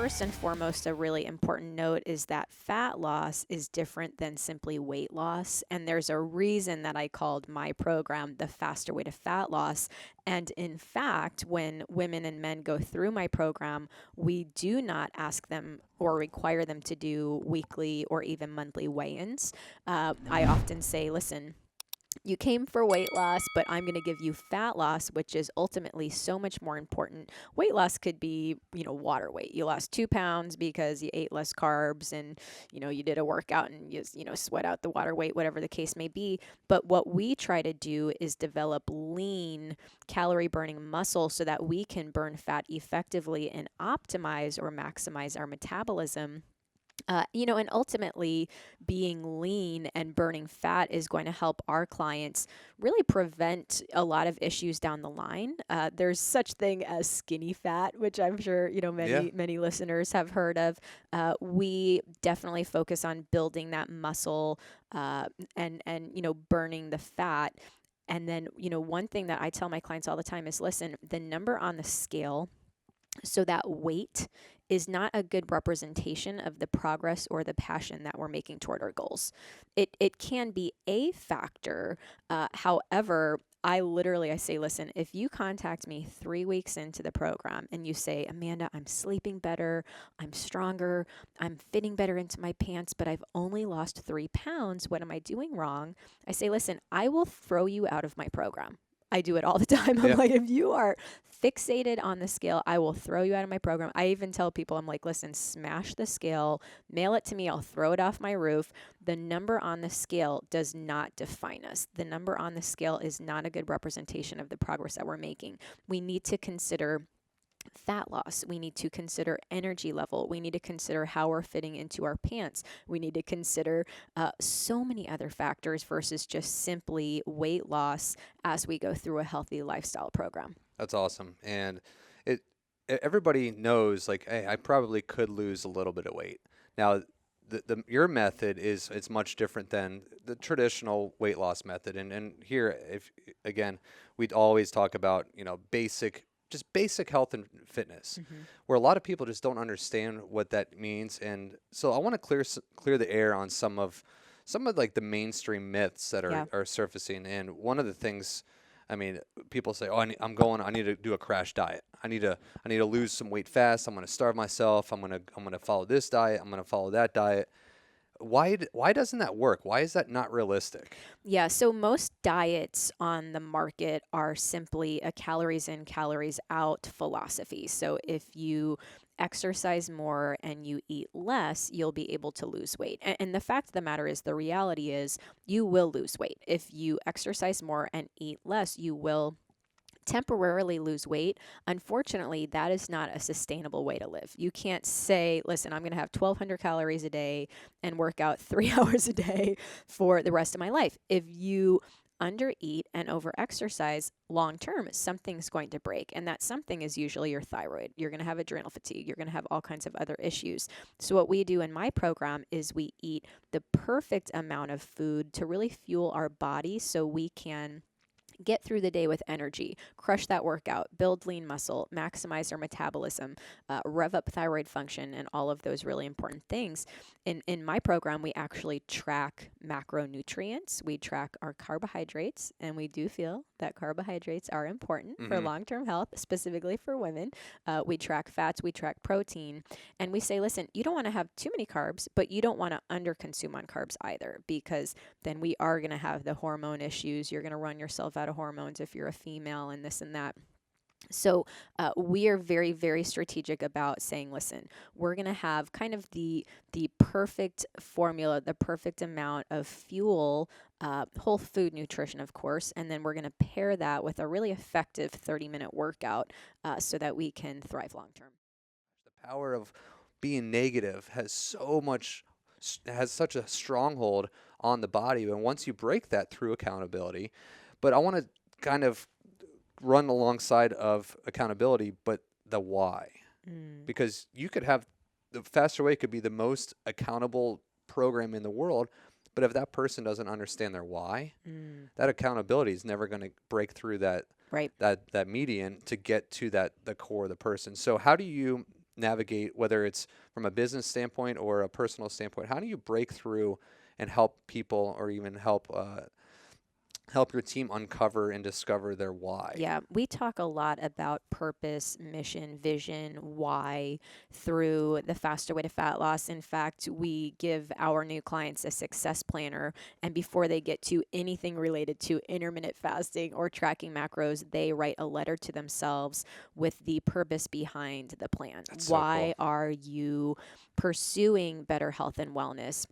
first and foremost, a really important note is that fat loss is different than simply weight loss. And there's a reason that I called my program the faster way to fat loss. And in fact, when women and men go through my program, we do not ask them or require them to do weekly or even monthly weigh-ins. I often say, listen, you came for weight loss, but I'm going to give you fat loss, which is ultimately so much more important. Weight loss could be, water weight. You lost 2 pounds because you ate less carbs and, you did a workout and you sweat out the water weight, whatever the case may be. But what we try to do is develop lean calorie burning muscle so that we can burn fat effectively and optimize or maximize our metabolism. And ultimately being lean and burning fat is going to help our clients really prevent a lot of issues down the line. There's such thing as skinny fat, which I'm sure, many listeners have heard of. We definitely focus on building that muscle, and burning the fat. And then, one thing that I tell my clients all the time is, listen, the number on the scale, so that weight is not a good representation of the progress or the passion that we're making toward our goals. It can be a factor. However, I say, listen, if you contact me 3 weeks into the program and you say, Amanda, I'm sleeping better, I'm stronger, I'm fitting better into my pants, but I've only lost 3 pounds, what am I doing wrong? I say, listen, I will throw you out of my program. I do it all the time. I'm like, if you are fixated on the scale, I will throw you out of my program. I even tell people, I'm like, listen, smash the scale, mail it to me. I'll throw it off my roof. The number on the scale does not define us. The number on the scale is not a good representation of the progress that we're making. We need to consider fat loss. We need to consider energy level. We need to consider how we're fitting into our pants. We need to consider so many other factors versus just simply weight loss as we go through a healthy lifestyle program. That's awesome. And everybody knows, like, hey, I probably could lose a little bit of weight. Now, your method it's much different than the traditional weight loss method. And here, again, we'd always talk about, basic health and fitness, where a lot of people just don't understand what that means. And so I want to clear the air on some of like the mainstream myths that are surfacing. And one of the things, I mean, people say, "Oh, I need to do a crash diet. I need to lose some weight fast. I'm going to starve myself. I'm going to follow this diet. I'm going to follow that diet." Why doesn't that work? Why is that not realistic? Yeah, so most diets on the market are simply a calories in, calories out philosophy. So if you exercise more and you eat less, you'll be able to lose weight. And the fact of the matter is, the reality is, you will lose weight. If you exercise more and eat less, you will temporarily lose weight. Unfortunately, that is not a sustainable way to live. You can't say, listen, I'm going to have 1,200 calories a day and work out 3 hours a day for the rest of my life. If you undereat and overexercise long term, something's going to break. And that something is usually your thyroid. You're going to have adrenal fatigue. You're going to have all kinds of other issues. So what we do in my program is we eat the perfect amount of food to really fuel our body so we can get through the day with energy, crush that workout, build lean muscle, maximize our metabolism, rev up thyroid function, and all of those really important things. In my program, we actually track macronutrients. We track our carbohydrates, and we do feel that carbohydrates are important for long-term health, specifically for women. We track fats, we track protein, and we say, listen, you don't want to have too many carbs, but you don't want to underconsume on carbs either, because then we are going to have the hormone issues. You're going to run yourself out of hormones if you're a female and this and that. So we are very, very strategic about saying, listen, we're going to have kind of the perfect formula, the perfect amount of fuel, whole food nutrition, of course, and then we're going to pair that with a really effective 30-minute workout so that we can thrive long term. The power of being negative has such a stronghold on the body. And once you break that through accountability, but I want to kind of run alongside of accountability, but the why. Because you could have the faster way could be the most accountable program in the world, but if that person doesn't understand their why, that accountability is never going to break through that median to get to the core of the person. So how do you navigate, whether it's from a business standpoint or a personal standpoint? How do you break through and help people, or even help your team uncover and discover their why? Yeah, we talk a lot about purpose, mission, vision, why through the faster way to fat loss. In fact, we give our new clients a success planner, and before they get to anything related to intermittent fasting or tracking macros, they write a letter to themselves with the purpose behind the plan. That's so Why cool. are you pursuing better health and wellness?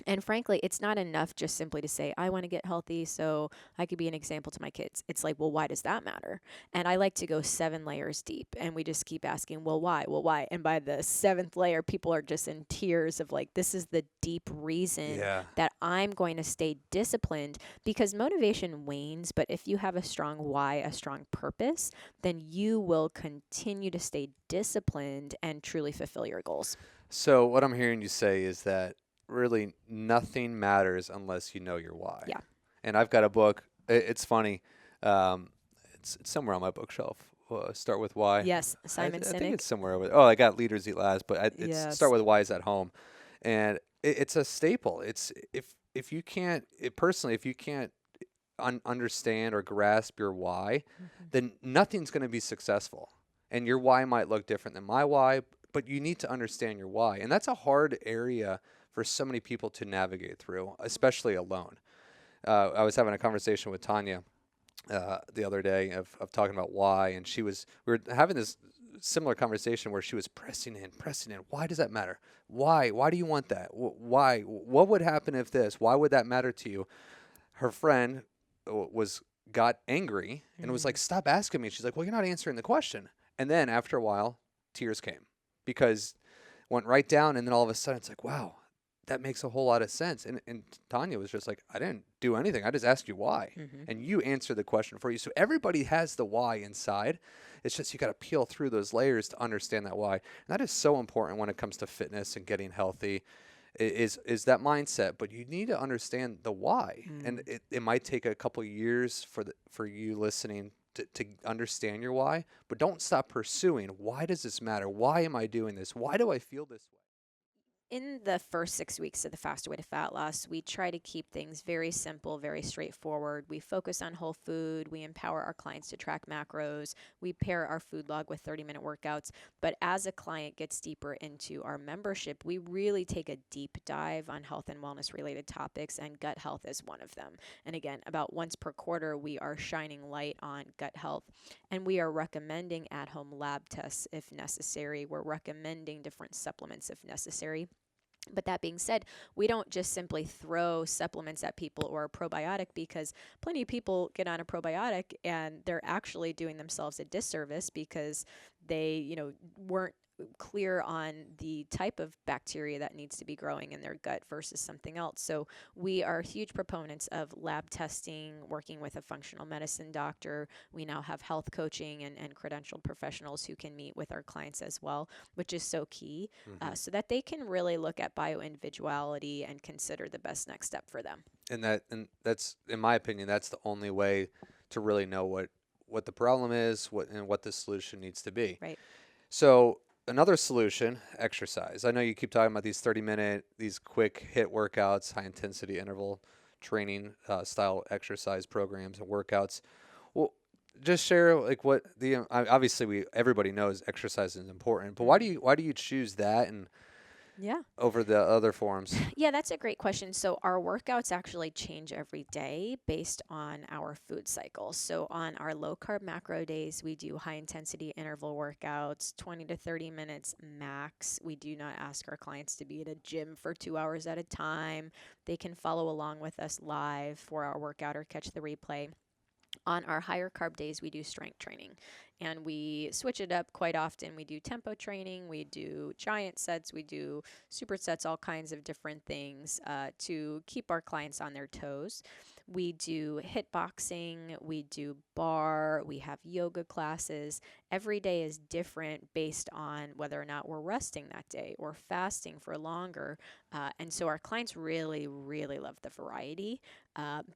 And frankly, it's not enough just simply to say, I want to get healthy so I could be an example to my kids. It's like, well, why does that matter? And I like to go 7 layers deep, and we just keep asking, well, why? Well, why? And by the seventh layer, people are just in tears of like, this is the deep reason Yeah. that I'm going to stay disciplined, because motivation wanes. But if you have a strong why, a strong purpose, then you will continue to stay disciplined and truly fulfill your goals. So what I'm hearing you say is that really nothing matters unless you know your why. Yeah. And I've got a book. It's funny. Um, it's somewhere on my bookshelf. Start with why. Yes, Simon I think Sinek. it's somewhere over there. Oh, I got Leaders Eat Last, but it's Start Yes. with Why is at home, and it's a staple. It's if you can't personally, if you can't understand or grasp your why, Mhm. then nothing's going to be successful. And your why might look different than my why, but you need to understand your why. And that's a hard area for so many people to navigate through, especially alone. I was having a conversation with Tanya the other day of talking about why, and we were having this similar conversation where she was pressing in, pressing in. Why does that matter? Why? Why do you want that? Why? What would happen if this? Why would that matter to you? Her friend was got angry and was like, Mm. "Stop asking me." She's like, "Well, you're not answering the question." And then after a while, tears came because went right down, and then all of a sudden it's like, "Wow, that makes a whole lot of sense." And Tanya was just like, "I didn't do anything. I just asked you why." Mhm. And you answered the question for you. So everybody has the why inside. It's just you got to peel through those layers to understand that why. And that is so important when it comes to fitness and getting healthy is that mindset, but you need to understand the why. And Mm. it might take a couple years for you listening to understand your why, but don't stop pursuing. Why does this matter? Why am I doing this? Why do I feel this way? In the first 6 weeks of the faster way to fat loss, we try to keep things very simple, very straightforward. We focus on whole food. We empower our clients to track macros. We pair our food log with 30-minute workouts. But as a client gets deeper into our membership, we really take a deep dive on health and wellness related topics, and gut health is one of them. And again, about once per quarter, we are shining light on gut health, and we are recommending at home lab tests if necessary. We're recommending different supplements if necessary. But that being said, we don't just simply throw supplements at people or a probiotic, because plenty of people get on a probiotic and they're actually doing themselves a disservice because they, weren't clear on the type of bacteria that needs to be growing in their gut versus something else. So we are huge proponents of lab testing, working with a functional medicine doctor. We now have health coaching and credentialed professionals who can meet with our clients as well, which is so key, Hmm. so that they can really look at bioindividuality and consider the best next step for them. And that's, in my opinion, that's the only way to really know what the problem is, what the solution needs to be. Right. So another solution, exercise. I know you keep talking about these 30-minute, these quick hit workouts, high intensity interval training style exercise programs and workouts. Well, just share like what the obviously we everybody knows exercise is important, but Mhm. why do you choose that and Yeah. over the other forms? Yeah, that's a great question. So, our workouts actually change every day based on our food cycle. So, on our low carb macro days, we do high intensity interval workouts, 20 to 30 minutes max. We do not ask our clients to be at a gym for 2 hours at a time. They can follow along with us live for our workout or catch the replay. On our higher carb days, we do strength training, and we switch it up quite often. We do tempo training, we do giant sets, we do supersets, all kinds of different things to keep our clients on their toes. We do hit boxing, we do bar, we have yoga classes. Every day is different based on whether or not we're resting that day or fasting for longer. And so our clients really, really love the variety.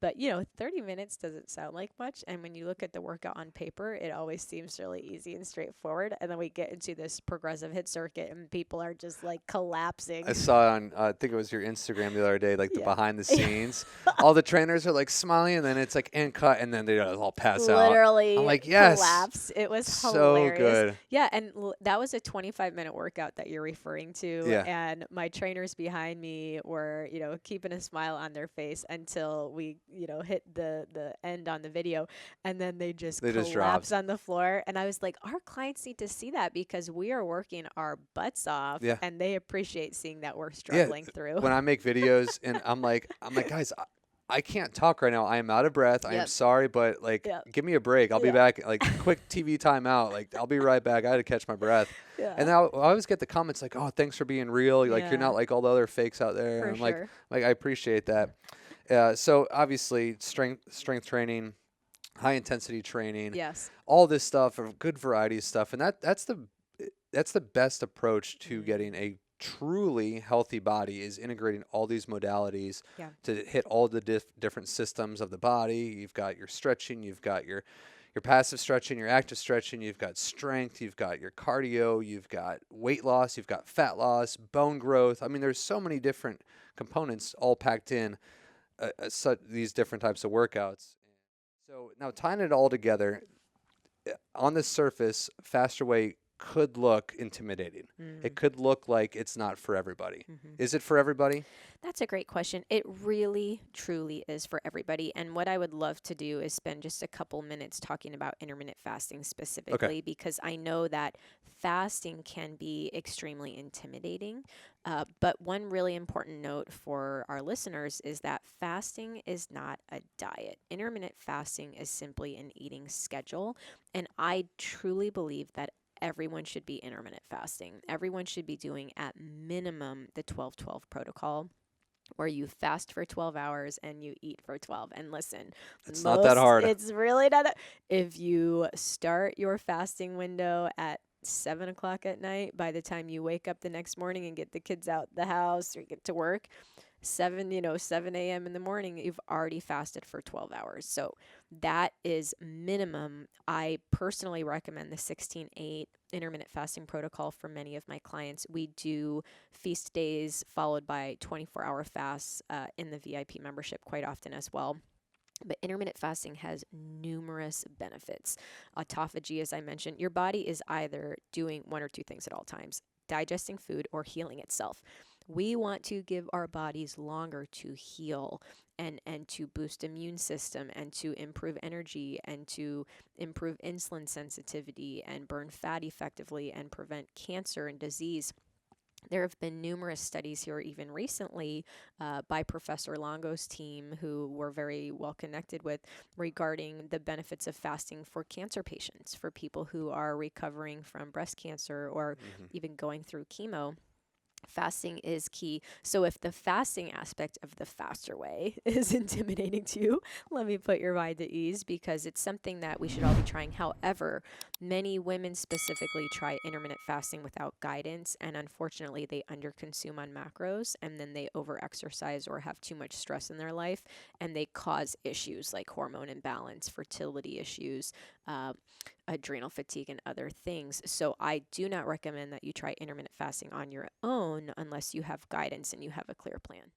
But 30 minutes doesn't sound like much. And when you look at the workout on paper, it always seems really easy and straightforward. And then we get into this progressive hit circuit and people are just like I collapsing. saw on, I think it was your Instagram the other day, like the Yeah. behind the scenes. All the trainers are like smiling, and then it's like and cut, and then they all pass out. I'm Literally like, yes, collapsed. It was so hilarious. good. Yeah, and that was a 25-minute workout that you're referring to. Yeah, And my trainers behind me were, keeping a smile on their face until we, hit the end on the video. And then they just they just dropped. collapse on the floor. And I was like, our clients need to see that because we are working our butts off Yeah, and they appreciate seeing that we're yeah. struggling through. When I make videos, and I'm like, guys, I can't talk right now. I am out of breath. I am Yep. sorry, but like, Yep. give me a break. I'll be Yeah. back. Like, quick TV timeout. Like, I'll be right back. I had to catch my breath. And Yeah. now I always get the comments like, "Oh, thanks for being real. Like, you're Yeah. not like all the other fakes out there." For And I'm sure. like, I appreciate that. So obviously, strength training, high intensity training, Yes. all this stuff, a good variety of stuff, and that's the best approach to Mhm. getting a truly healthy body is integrating all these modalities Yeah. to hit all the different systems of the body. You've got your stretching, you've got your passive stretching, your active stretching, you've got strength, you've got your cardio, you've got weight loss, you've got fat loss, bone growth. I mean, there's so many different components all packed in these different types of workouts. So now tying it all together, on the surface, faster weight could look intimidating. It Mm. could look like it's not for everybody. Mhm. Is it for everybody? That's a great question. It really, truly is for everybody. And what I would love to do is spend just a couple minutes talking about intermittent fasting Okay. specifically, because I know that fasting can be extremely intimidating. But one really important note for our listeners is that fasting is not a diet. Intermittent fasting is simply an eating schedule. And I truly believe that everyone should be intermittent fasting. Everyone should be doing at minimum the 12-12 protocol, where you fast for 12 hours and you eat for 12. And listen, It's not that hard. it's really not that. If you start your fasting window at 7 o'clock at night, by the time you wake up the next morning and get the kids out the house or get to work, 7 a.m. in the morning, you've already fasted for 12 hours. So that is minimum. I personally recommend the 16-8 intermittent fasting protocol for many of my clients. We do feast days followed by 24-hour fasts in the VIP membership quite often as well. But intermittent fasting has numerous benefits. Autophagy, as I mentioned, your body is either doing one or two things at all times: digesting food or healing itself. We want to give our bodies longer to heal and to boost immune system and to improve energy and to improve insulin sensitivity and burn fat effectively and prevent cancer and disease. There have been numerous studies here, even recently, by Professor Longo's team, who we're very well connected with, regarding the benefits of fasting for cancer patients, for people who are recovering from breast cancer or Hmm. even going through chemo. Fasting is key. So if the fasting aspect of the faster way is intimidating to you, let me put your mind at ease, because it's something that we should all be trying. However, many women specifically try intermittent fasting without guidance, and unfortunately they underconsume on macros, and then they overexercise or have too much stress in their life, and they cause issues like hormone imbalance, fertility issues, uh, adrenal fatigue, and other things. So I do not recommend that you try intermittent fasting on your own unless you have guidance and you have a clear plan.